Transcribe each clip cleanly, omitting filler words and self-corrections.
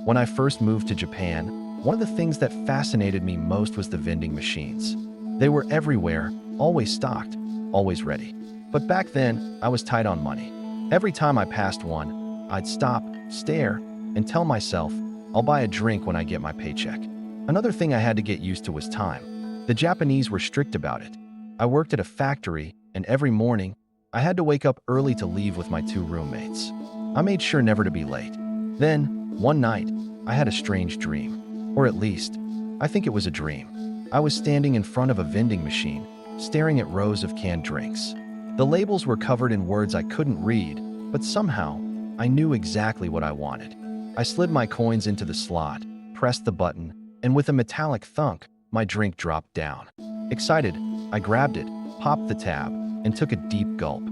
When I first moved to Japan, one of the things that fascinated me most was the vending machines. They were everywhere, always stocked, always ready. But back then, I was tight on money. Every time I passed one, I'd stop, stare, and tell myself, I'll buy a drink when I get my paycheck. Another thing I had to get used to was time. The Japanese were strict about it. I worked at a factory, and every morning, I had to wake up early to leave with my two roommates. I made sure never to be late. Then, one night, I had a strange dream. Or at least, I think it was a dream. I was standing in front of a vending machine, staring at rows of canned drinks. The labels were covered in words I couldn't read, but somehow, I knew exactly what I wanted. I slid my coins into the slot, pressed the button, and with a metallic thunk, my drink dropped down. Excited, I grabbed it, popped the tab, and took a deep gulp.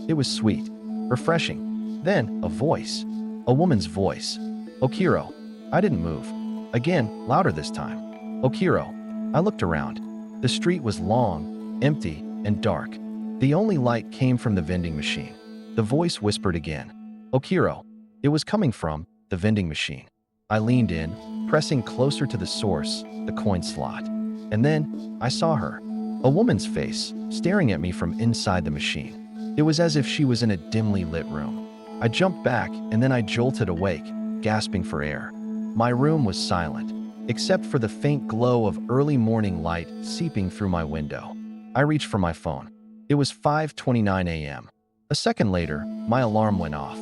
It was sweet, refreshing. Then, a woman's voice. Okiro. I didn't move. Again, louder this time. Okiro. I looked around. The street was long, empty, and dark. The only light came from the vending machine. The voice whispered again. Okiro. It was coming from the vending machine. I leaned in, pressing closer to the source, the coin slot. And then, I saw her. A woman's face, staring at me from inside the machine. It was as if she was in a dimly lit room. I jumped back, and then I jolted awake, gasping for air. My room was silent, except for the faint glow of early morning light seeping through my window. I reached for my phone. It was 5:29 a.m. A second later, my alarm went off.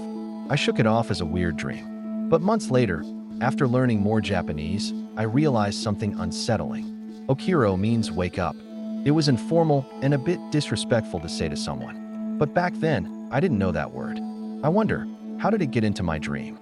I shook it off as a weird dream. But months later, after learning more Japanese, I realized something unsettling. Okiro means wake up. It was informal and a bit disrespectful to say to someone. But back then, I didn't know that word. I wonder, how did it get into my dream?